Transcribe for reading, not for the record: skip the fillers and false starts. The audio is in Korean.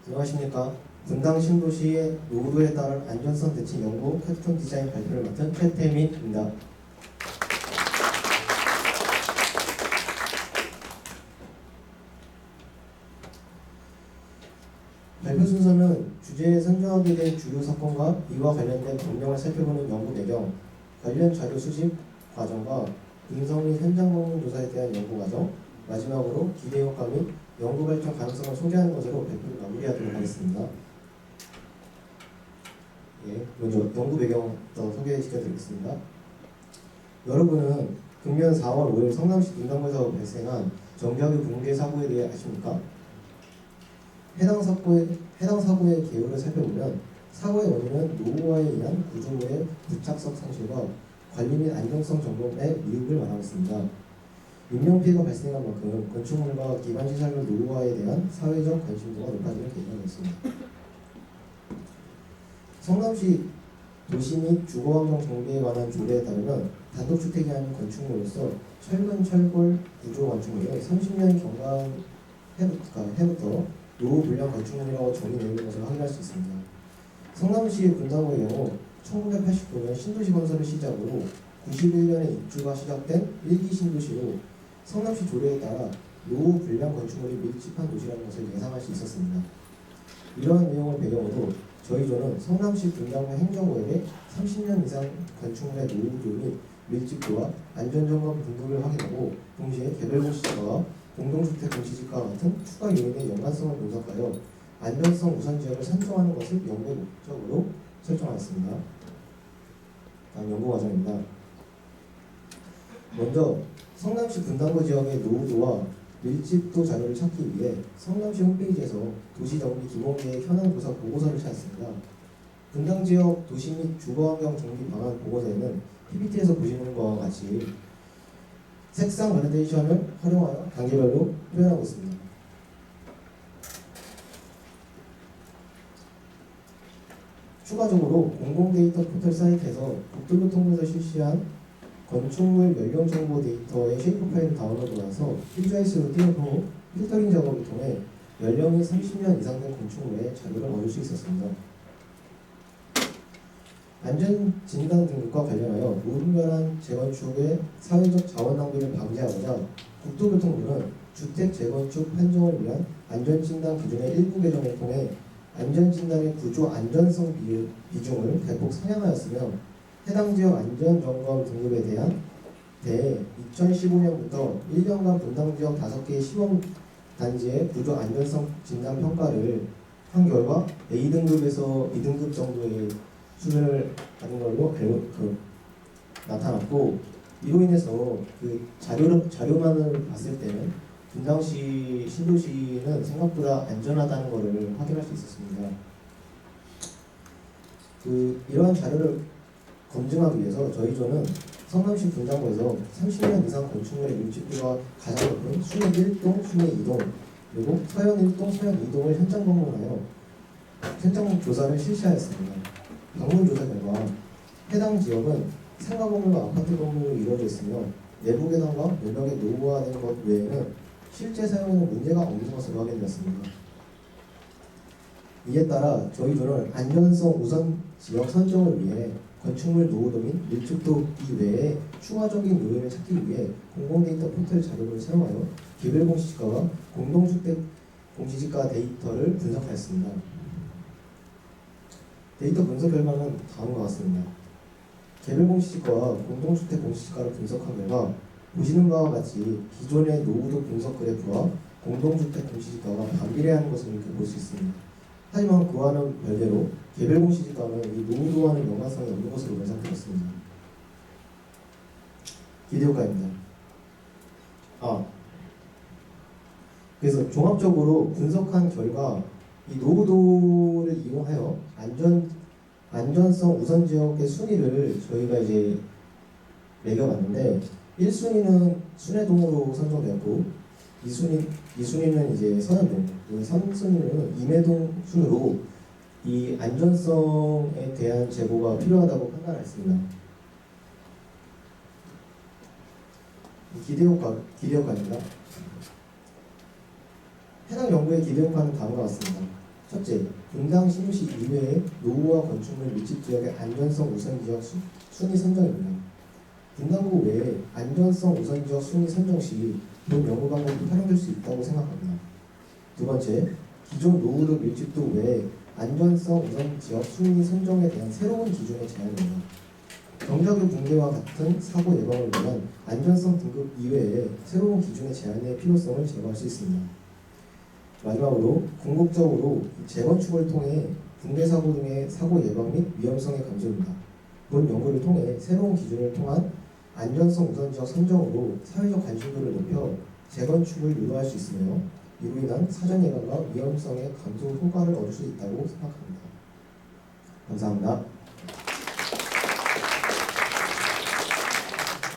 안녕하십니까. 분당 신도시의 노후도에 따른 안전성 대책 연구 패턴 디자인 발표를 맡은 최태민입니다. 발표 순서는 주제에 선정하게 된 주요 사건과 이와 관련된 법령을 살펴보는 연구 배경, 관련 자료 수집 과정과 인성 및 현장 방문 조사에 대한 연구 과정, 마지막으로 기대 효과 및 연구 발전 가능성을 소개하는 것으로 발표를 마무리하도록 하겠습니다. 먼저 연구 배경부터 소개시켜드리겠습니다. 여러분은 금년 4월 5일 성남시 분당구에서 발생한 정비업의 붕괴 사고에 대해 아십니까? 해당 사고의 개요를 살펴보면 사고의 원인은 노후화에 의한 구조물의 부착성 상실과 관리 및 안정성 점검의 미흡을 말하고 있습니다. 인명피해가 발생한 만큼 건축물과 기반시설물 노후화에 대한 사회적 관심도가 높아지는 계기가 됐습니다. 성남시 도시 및 주거환경 정비에 관한 조례에 따르면 단독주택이 아닌 건축물로서 철근 철골 구조 건축물은 30년 경과해부터 노후 불량 건축물이라고 정의되는 것을 확인할 수 있습니다. 성남시 분당구의 경우 1989년 신도시 건설을 시작으로 91년에 입주가 시작된 1기 신도시로 성남시 조례에 따라 노후 불량 건축물이 밀집한 도시라는 것을 예상할 수 있었습니다. 이러한 내용을 배경으로 저희 조는 성남시 분당구 행정구역의 30년 이상 건축물의 노후도 및 밀집도와 안전점검 등급을 확인하고 동시에 개별공시지가와 공동주택 공시지가와 같은 추가 요인의 연관성을 분석하여 안전성 우선 지역을 선정하는 것을 연구의 목적으로 설정하였습니다. 다음 연구 과정입니다. 먼저 성남시 분당구 지역의 노후도와 밀집도 자료를 찾기 위해 성남시 홈페이지에서 도시정비 기본계획 현황 조사 보고서를 찾았습니다. 분당 지역 도시 및 주거환경 정비 방안 보고서에는 PPT에서 보시는 것과 같이 색상 그라데이션을 활용하여 단계별로 표현하고 있습니다. 추가적으로 공공데이터 포털 사이트에서 국토교통부에서 실시한 건축물 연령 정보 데이터의 쉐이프 파일을 다운로드해서 QGIS로 띄운 후 필터링 작업을 통해 연령이 30년 이상 된 건축물의 자료를 얻을 수 있었습니다. 안전진단 등급과 관련하여 무분별한 재건축의 사회적 자원 낭비를 방지하고자 국토교통부는 주택 재건축 판정을 위한 안전진단 기준의 일부 개정을 통해 안전진단의 구조 안전성 비중을 대폭 상향하였으며 해당 지역 안전점검 등급에 대해 2015년부터 1년간 분당 지역 5개의 시범단지의 구조 안전성 진단 평가를 한 결과 A등급에서 B등급 정도의 수준을 받은 걸로 나타났고, 이로 인해서 그 자료만을 봤을 때는 분당시 신도시는 생각보다 안전하다는 것을 확인할 수 있었습니다. 이러한 자료를 검증하기 위해서 저희 조는 성남시 분당구에서 30년 이상 건축물의 밀집도가 가장 높은 순회 1동, 순회 2동, 그리고 서현 1동, 서현 2동을 현장 방문하여 현장 조사를 실시하였습니다. 방문 조사 결과 해당 지역은 상가 건물과 아파트 건물로 이루어져 있으며 내부 계단과 외벽의 노후화된 것 외에는 실제 사용에는 문제가 없는 것으로 확인되었습니다. 이에 따라 저희 조는 안전성 우선 지역 선정을 위해 건축물 노후도 및 밀집도 이외에 추가적인 요인을 찾기 위해 공공데이터 포털 자료를 사용하여 개별 공시지가와 공동주택 공시지가 데이터를 분석하였습니다. 데이터 분석 결과는 다음과 같습니다. 개별 공시지가와 공동주택 공시지가를 분석한 결과 보시는 바와 같이 기존의 노후도 분석 그래프와 공동주택 공시지가가 반비례하는 것을 이렇게 볼 수 있습니다. 하지만 그와는 별개로 개별 공시지가는 이 노후도와는 연관성이 없는 것으로 분석되었습니다. 기대효과입니다. 그래서 종합적으로 분석한 결과 이 노후도를 이용하여 안전성 우선 지역의 순위를 저희가 이제 매겨봤는데 1순위는 순회동으로 선정되었고 2순위는 이제 서현동, 3순위는 임해동 순으로 이 안전성에 대한 제고가 필요하다고 판단했습니다. 기대효과입니다. 해당 연구의 기대효과는 다음과 같습니다. 첫째, 분당 신도시 이외의 노후와 건축물 밀집 지역의 안전성 우선 지역 순위 선정입니다. 분당구 외에 안전성 우선 지역 순위 선정 시 본 연구 방법이 활용될 수 있다고 생각합니다. 두 번째, 기존 노후도 밀집도 외에 안전성 우선 지역 순위 선정에 대한 새로운 기준의 제안입니다. 경작의 붕괴와 같은 사고 예방을 위한 안전성 등급 이외에 새로운 기준의 제안의 필요성을 제거할 수 있습니다. 마지막으로 궁극적으로 재건축을 통해 붕괴 사고 등의 사고 예방 및 위험성의 감소입니다. 본 연구를 통해 새로운 기준을 통한 안전성 우선 지역 선정으로 사회적 관심도를 높여 재건축을 유도할 수 있으며 이로 인한 사전 예방과 위험성의 감소 효과를 얻을 수 있다고 생각합니다. 감사합니다.